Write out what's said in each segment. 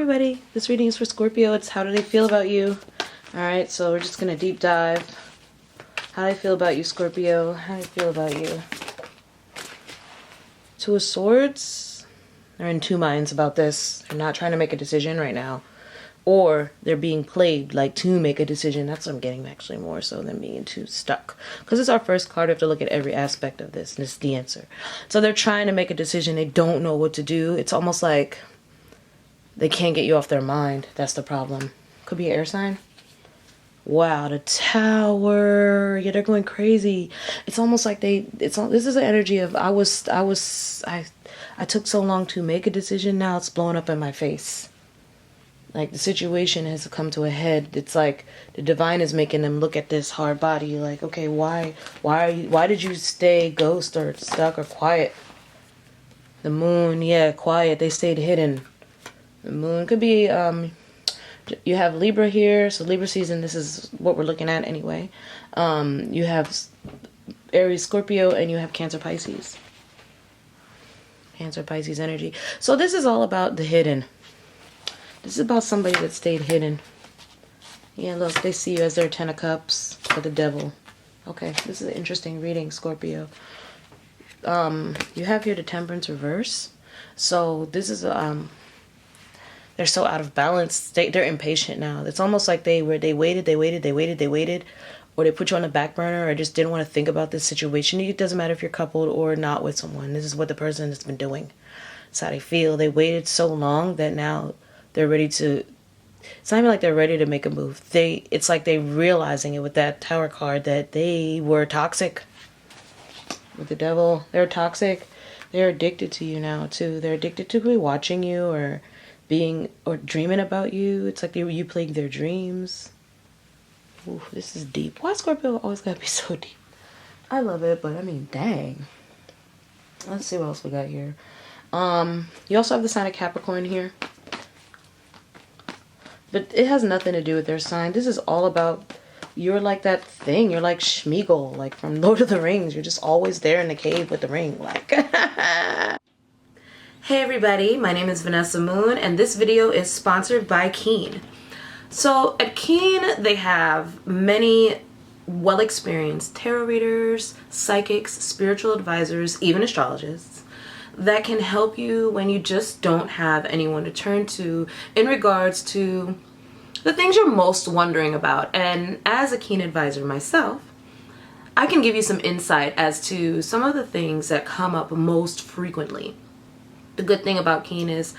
everybody, this reading is for Scorpio. It's how do they feel about you. Alright, so we're just gonna deep dive. How do I feel about you, Scorpio? How do I feel about you? Two of Swords. They're in two minds about this. They're not trying to make a decision right now. Or they're being played like to make a decision. That's what I'm getting actually more so than being too stuck. Because it's our first card. We have to look at every aspect of this. And it's the answer. So they're trying to make a decision. They don't know what to do. It's almost like they can't get you off their mind. That's the problem. Could be an air sign. Wow, the Tower. Yeah, they're going crazy. It's almost like this is the energy of I took so long to make a decision. Now it's blowing up in my face. Like the situation has come to a head. It's like the divine is making them look at this hard body. Like, okay, why did you stay ghost or stuck or quiet? The moon, yeah, quiet. They stayed hidden. The moon could be, you have Libra here. So Libra season, this is what we're looking at anyway. You have Aries, Scorpio, and you have Cancer, Pisces. Cancer, Pisces energy. So this is all about the hidden. This is about somebody that stayed hidden. Yeah, look, they see you as their Ten of Cups or the Devil. Okay, this is an interesting reading, Scorpio. You have here the Temperance reverse. So this is they're so out of balance. They're impatient now. It's almost like they waited, or they put you on the back burner, or just didn't want to think about this situation. It doesn't matter if you're coupled or not with someone. This is what the person has been doing. It's how they feel. They waited so long that now they're ready to. It's not even like they're ready to make a move. It's like they're realizing it with that Tower card that they were toxic. With the Devil, they're toxic. They're addicted to you now too. They're addicted to watching you or dreaming about you. It's like you plague their dreams. Ooh, this is deep. Why Scorpio always gotta be so deep? I love it, but I mean, dang. Let's see what else we got here. You also have the sign of Capricorn here. But it has nothing to do with their sign. This is all about, you're like that thing. You're like Schmeagol, like from Lord of the Rings. You're just always there in the cave with the ring. Like, hey everybody, my name is Vanessa Moon, and this video is sponsored by Keen. So at Keen, they have many well-experienced tarot readers, psychics, spiritual advisors, even astrologists, that can help you when you just don't have anyone to turn to in regards to the things you're most wondering about. And as a Keen advisor myself, I can give you some insight as to some of the things that come up most frequently. The good thing about Keen is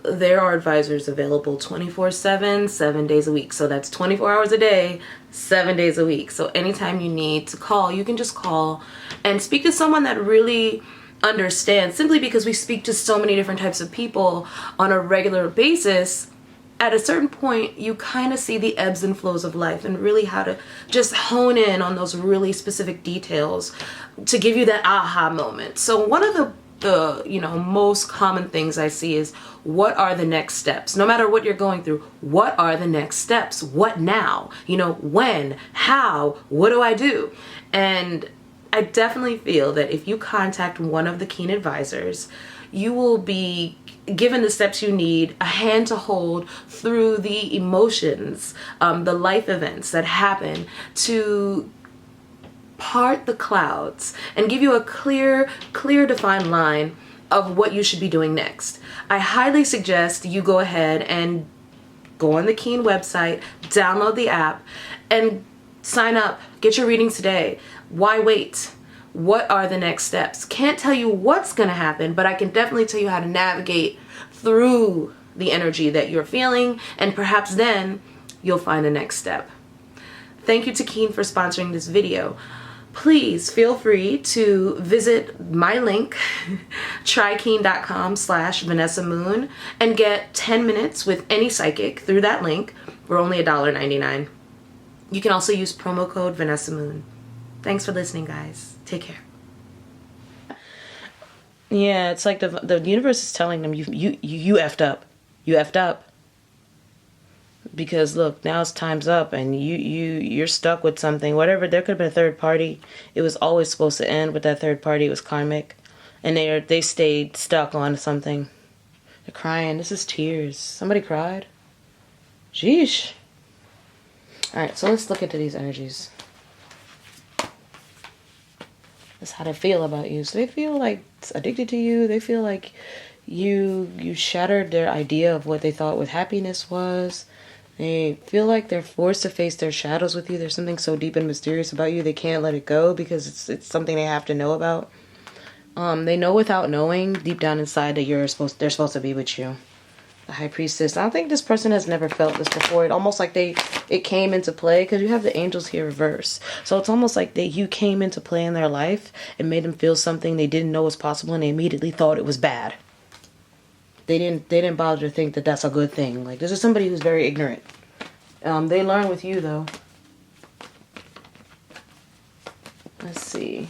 there are advisors available 24/7, 7 days a week. So that's 24 hours a day, 7 days a week. So anytime you need to call, you can just call and speak to someone that really understand, simply because we speak to so many different types of people on a regular basis. At a certain point, you kind of see the ebbs and flows of life and really how to just hone in on those really specific details to give you that aha moment. So one of the most common things I see is, what are the next steps? No matter what you're going through, what are the next steps? What now? When? How? What do I do? And I definitely feel that if you contact one of the Keen advisors, you will be given the steps you need, a hand to hold through the emotions, the life events that happen, to part the clouds and give you a clear defined line of what you should be doing next. I highly suggest you go ahead and go on the Keen website, download the app, and sign up. Get your readings today. Why wait? What are the next steps? Can't tell you what's going to happen, but I can definitely tell you how to navigate through the energy that you're feeling, and perhaps then you'll find the next step. Thank you to Keen for sponsoring this video. Please feel free to visit my link, trykeen.com/VanessaMoon, and get 10 minutes with any psychic through that link for only $1.99. You can also use promo code VanessaMoon. Thanks for listening, guys. Take care. Yeah, it's like the universe is telling them you effed up. You effed up. Because look, now it's time's up and you're stuck with something. Whatever, there could have been a third party. It was always supposed to end with that third party. It was karmic. And they stayed stuck on something. They're crying. This is tears. Somebody cried. Sheesh. Alright, so let's look into these energies. That's how they feel about you. So they feel like addicted to you. They feel like you shattered their idea of what they thought what happiness was. They feel like they're forced to face their shadows with you. There's something so deep and mysterious about you. They can't let it go because it's something they have to know about. They know without knowing deep down inside that they're supposed to be with you. The High Priestess. I don't think this person has never felt this before. It almost like it came into play because you have the angels here reverse. So it's almost like you came into play in their life and made them feel something they didn't know was possible, and they immediately thought it was bad. They didn't bother to think that that's a good thing. Like, this is somebody who's very ignorant. They learn with you though. Let's see.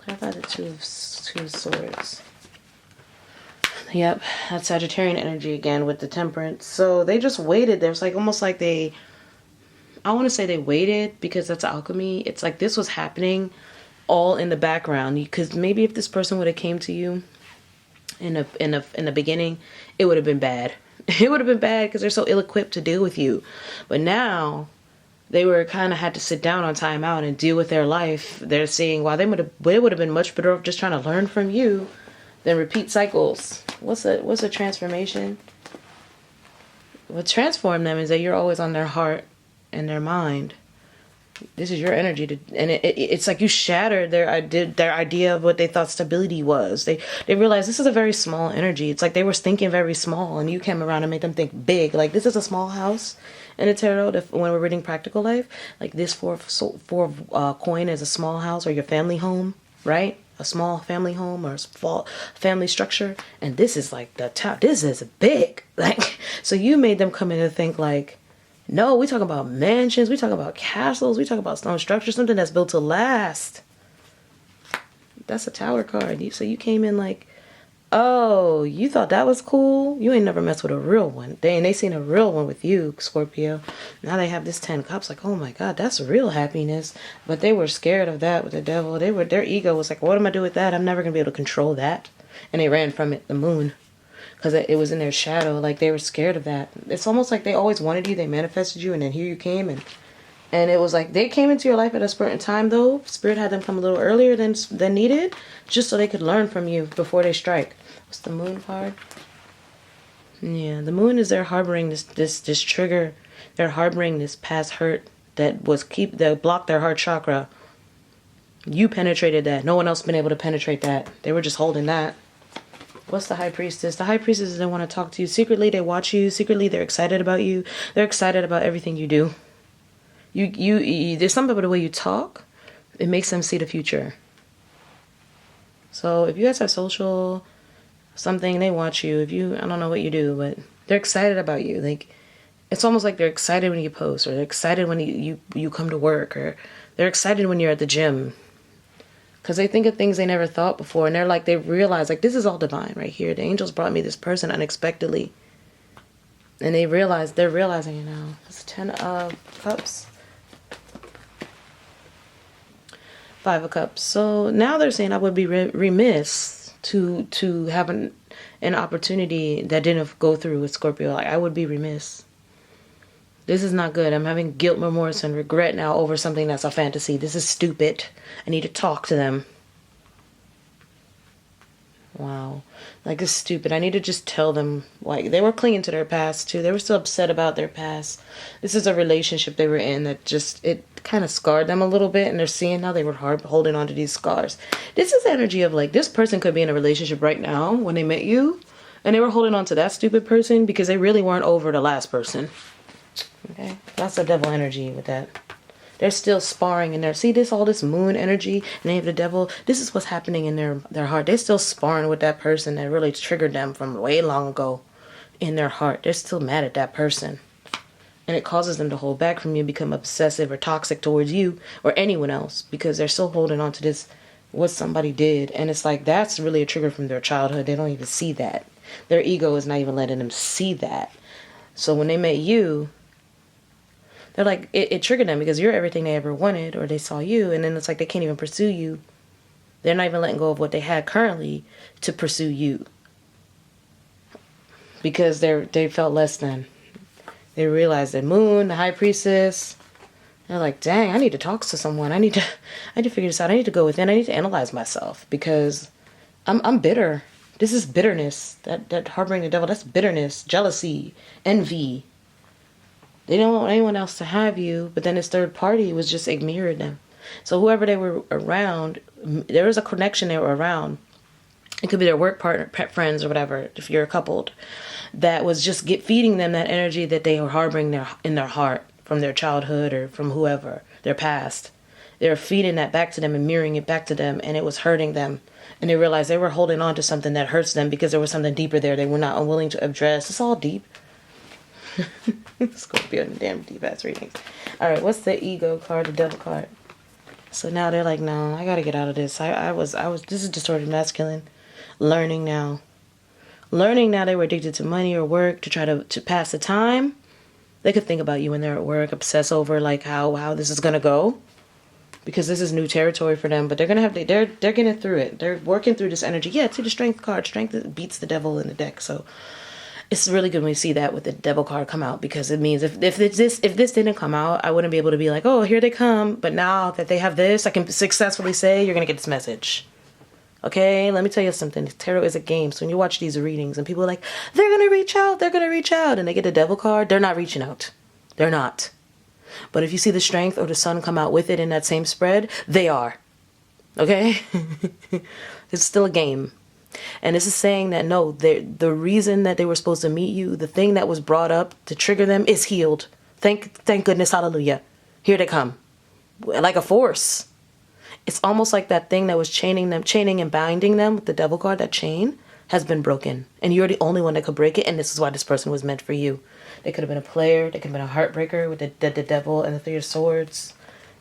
Clarify the two of swords. Yep, that's Sagittarian energy again with the Temperance. So they just waited. There's like almost like I want to say they waited because that's alchemy. It's like this was happening all in the background. Because maybe if this person would have came to you in the beginning, it would have been bad. It would have been bad because they're so ill-equipped to deal with you. But now they were kind of had to sit down on time out and deal with their life. They're seeing why they would have been much better off just trying to learn from you than repeat cycles. What's a transformation? What transformed them is that you're always on their heart and their mind. This is your energy and it's like you shattered their idea of what they thought stability was. They realized this is a very small energy. It's like they were thinking very small, and you came around and made them think big. Like, this is a small house in the tarot. When we're reading practical life, like this four of coin is a small house or your family home, right? A small family home or a small family structure, and this is like the top. This is big. Like, so you made them come in and think like, no, we talk about mansions, we talk about castles, we talk about stone structures, something that's built to last. That's a Tower card. So you came in like, oh, you thought that was cool? You ain't never messed with a real one. They seen a real one with you, Scorpio. Now they have this 10 cups, like, oh my God, that's real happiness. But they were scared of that with the devil. Their ego was like, what am I do with that? I'm never gonna be able to control that. And they ran from it, the moon. Because it was in their shadow. Like, they were scared of that. It's almost like they always wanted you. They manifested you. And then here you came. And it was like they came into your life at a certain time, though. Spirit had them come a little earlier than needed. Just so they could learn from you before they strike. What's the moon card? Yeah, the moon is they're harboring this trigger. They're harboring this past hurt that blocked their heart chakra. You penetrated that. No one else been able to penetrate that. They were just holding that. What's the High Priestess? The High Priestess, they want to talk to you. Secretly, they watch you. Secretly, they're excited about you. They're excited about everything you do. There's something about the way you talk. It makes them see the future. So if you guys have social something, they watch you. I don't know what you do, but they're excited about you. Like, it's almost like they're excited when you post, or they're excited when you come to work, or they're excited when you're at the gym. Because they think of things they never thought before. And they realize, like, this is all divine right here. The angels brought me this person unexpectedly. And they're realizing it now. It's 10 of Cups. 5 of Cups. So now they're saying I would be remiss to have an opportunity that didn't go through with Scorpio. Like, I would be remiss. This is not good. I'm having guilt, remorse, and regret now over something that's a fantasy. This is stupid. I need to talk to them. Wow. Like, it's stupid. I need to just tell them. Like, they were clinging to their past, too. They were still upset about their past. This is a relationship they were in that just, it kind of scarred them a little bit. And they're seeing how they were holding on to these scars. This is energy of, like, this person could be in a relationship right now when they met you. And they were holding on to that stupid person because they really weren't over the last person. Okay, that's the devil energy with that. They're still sparring in there. See all this moon energy, and they have the devil. This is what's happening in their heart. They're still sparring with that person that really triggered them from way long ago in their heart. They're still mad at that person. And it causes them to hold back from you, become obsessive or toxic towards you or anyone else, because they're still holding on to this, what somebody did. And it's like, that's really a trigger from their childhood. They don't even see that. Their ego is not even letting them see that. So when they met you, they're like, it triggered them because you're everything they ever wanted, or they saw you, and then it's like they can't even pursue you. They're not even letting go of what they had currently to pursue you. because they felt less than. They realized that Moon, the High Priestess, they're like, dang, I need to talk to someone. I need to figure this out. I need to go within. I need to analyze myself because I'm bitter. This is bitterness. That harboring the devil, that's bitterness, jealousy, envy. They don't want anyone else to have you, but then this third party was just ignoring them. So whoever they were around, there was a connection they were around. It could be their work partner, pet friends, or whatever, if you're coupled, that was just feeding them that energy that they were harboring in their heart from their childhood or from whoever, their past. They were feeding that back to them and mirroring it back to them, and it was hurting them. And they realized they were holding on to something that hurts them because there was something deeper there they were not unwilling to address. It's all deep. Scorpio and damn deep ass readings. All right, what's the ego card, the devil card? So now they're like, no, I gotta get out of this. I was. This is distorted masculine. Learning now they were addicted to money or work to try to pass the time. They could think about you when they're at work, obsess over like how this is gonna go, because this is new territory for them. But they're gonna have they're getting through it. They're working through this energy. Yeah, see the strength card. Strength beats the devil in the deck. So it's really good when we see that with the devil card come out, because it means if this didn't come out, I wouldn't be able to be like, oh, here they come. But now that they have this, I can successfully say you're gonna get this message. Okay, let me tell you something. Tarot is a game. So when you watch these readings and people are like, they're going to reach out, and they get the devil card, they're not reaching out. They're not. But if you see the strength or the sun come out with it in that same spread, they are. Okay? It's still a game. And this is saying that, no, the reason that they were supposed to meet you, the thing that was brought up to trigger them is healed. Thank goodness, hallelujah. Here they come. Like a force. It's almost like that thing that was chaining and binding them with the devil card, that chain has been broken. And you're the only one that could break it, and this is why this person was meant for you. They could have been a player, they could have been a heartbreaker with the devil and the Three of Swords.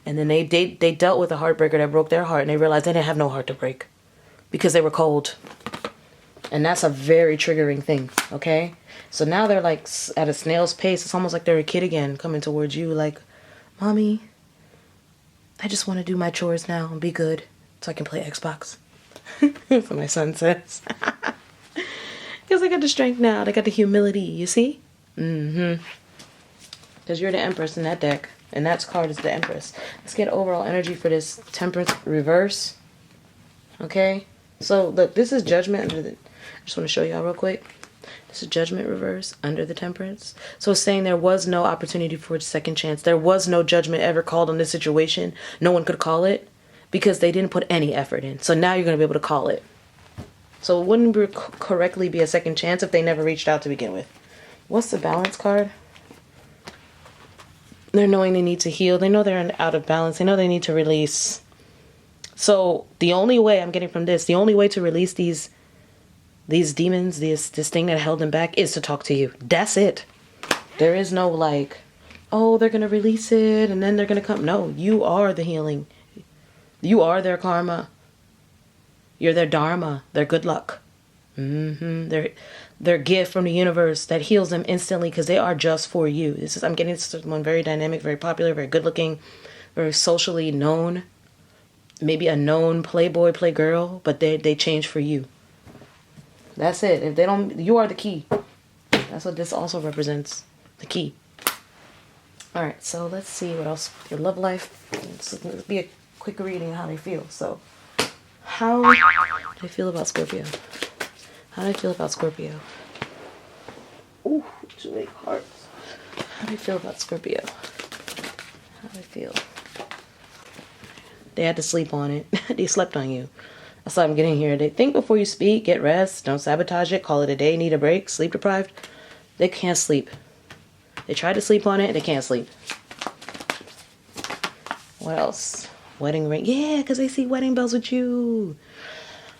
And then they dealt with a heartbreaker that broke their heart, and they realized they didn't have no heart to break because they were cold. And that's a very triggering thing, okay? So now they're like at a snail's pace. It's almost like they're a kid again coming towards you like, Mommy, I just want to do my chores now and be good so I can play Xbox. That's what my son says. Because they got the strength now. They got the humility, you see? Mm-hmm. Because you're the Empress in that deck. And that card is the Empress. Let's get overall energy for this Temperance reverse. Okay? So, look, this is Judgment. I just want to show y'all real quick. This is Judgment reverse under the Temperance. So it's saying there was no opportunity for a second chance. There was no judgment ever called on this situation. No one could call it because they didn't put any effort in. So now you're going to be able to call it. So it wouldn't correctly be a second chance if they never reached out to begin with. What's the Balance card? They're knowing they need to heal. They know they're out of balance. They know they need to release. So the only way I'm getting from this, the only way to release these demons, this thing that held them back, is to talk to you. That's it. There is no like, oh, they're going to release it and then they're going to come. No, you are the healing. You are their karma. You're their dharma, their good luck. Their gift from the universe that heals them instantly because they are just for you. I'm getting someone very dynamic, very popular, very good looking, very socially known. Maybe a known playboy, playgirl, but they change for you. That's it. If they don't, you are the key. That's what this also represents. The key. Alright, so let's see what else. Your love life. Let's be a quick reading how they feel. So, how do they feel about Scorpio? How do they feel about Scorpio? Ooh, 2 big hearts. How do they feel about Scorpio? How do they feel? They had to sleep on it. They slept on you. That's why I'm getting here. They think before you speak, get rest, don't sabotage it, call it a day, need a break, sleep deprived. They can't sleep. They tried to sleep on it, they can't sleep. What else? Wedding ring. Yeah, because they see wedding bells with you.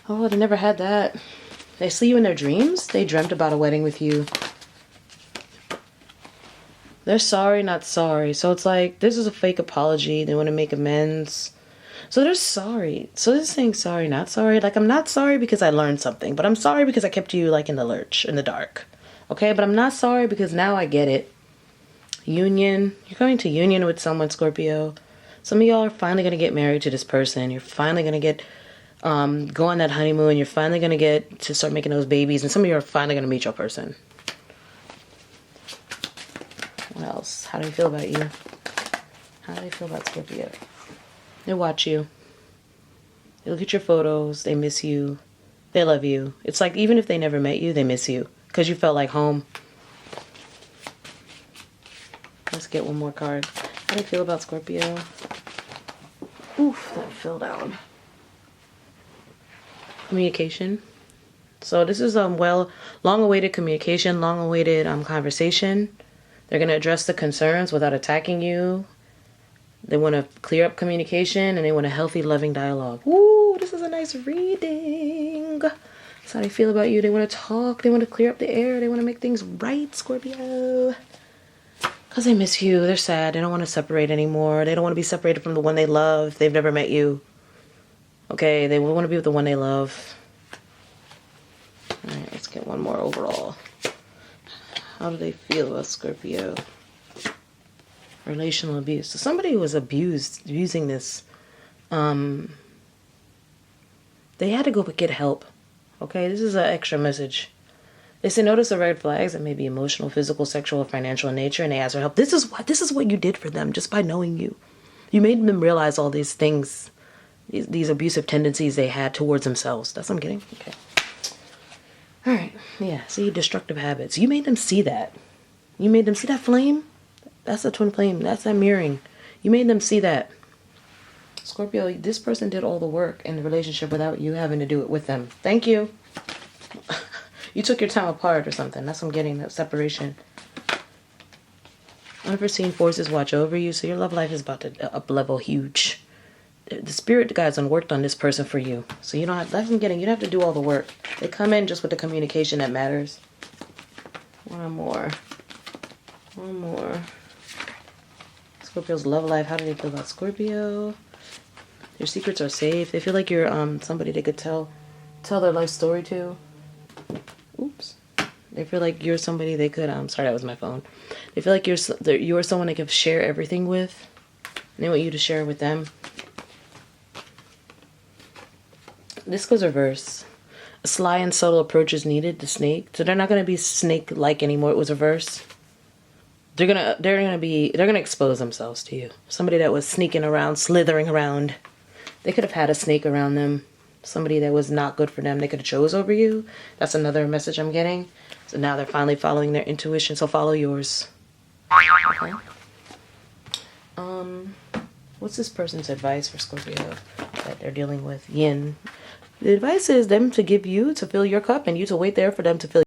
Oh, they never had that. They see you in their dreams. They dreamt about a wedding with you. They're sorry, not sorry. So it's like, this is a fake apology. They want to make amends. So they're sorry. So they're saying sorry, not sorry. Like, I'm not sorry because I learned something. But I'm sorry because I kept you, like, in the lurch, in the dark. Okay? But I'm not sorry because now I get it. Union. You're going to union with someone, Scorpio. Some of y'all are finally going to get married to this person. You're finally going to get, go on that honeymoon. You're finally going to get to start making those babies. And some of you are finally going to meet your person. What else? How do they feel about you? How do they feel about Scorpio? They watch you. They look at your photos. They miss you. They love you. It's like even if they never met you, they miss you because you felt like home. Let's get one more card. How do you feel about Scorpio? Oof, that fell down. Communication. So this is long-awaited communication, long-awaited conversation. They're going to address the concerns without attacking you. They want to clear up communication, and they want a healthy, loving dialogue. Ooh, this is a nice reading. That's how they feel about you. They want to talk. They want to clear up the air. They want to make things right, Scorpio. Because they miss you. They're sad. They don't want to separate anymore. They don't want to be separated from the one they love. They've never met you. Okay, they want to be with the one they love. Alright, let's get one more overall. How do they feel about Scorpio? Relational abuse. So somebody was abusing this. They had to go get help. Okay, this is an extra message. They say notice the red flags that may be emotional, physical, sexual, or financial in nature, and they ask for help. This is what you did for them just by knowing you. You made them realize all these things, these abusive tendencies they had towards themselves. That's what I'm getting. Okay. All right. Yeah. See, destructive habits. You made them see that. You made them see that flame. That's a twin flame. That's that mirroring. You made them see that. Scorpio, this person did all the work in the relationship without you having to do it with them. Thank you. You took your time apart or something. That's what I'm getting, that separation. Unforeseen forces watch over you, so your love life is about to up-level huge. The spirit guides worked on this person for you. So you don't have, that's what I'm getting. You don't have to do all the work. They come in just with the communication that matters. One more. Scorpio's love life. How do they feel about Scorpio? Your secrets are safe. They feel like you're somebody they could tell their life story to. Oops. They feel like you're somebody they could sorry, that was my phone. They feel like you're someone they could share everything with. And they want you to share with them. This goes reverse. A sly and subtle approach is needed, the snake. So they're not gonna be snake-like anymore. It was reverse. They're gonna expose themselves to you. Somebody that was sneaking around, slithering around. They could have had a snake around them. Somebody that was not good for them, they could have chose over you. That's another message I'm getting. So now they're finally following their intuition, so follow yours. Okay. What's this person's advice for Scorpio that they're dealing with? Yin. The advice is them to give you to fill your cup and you to wait there for them to fill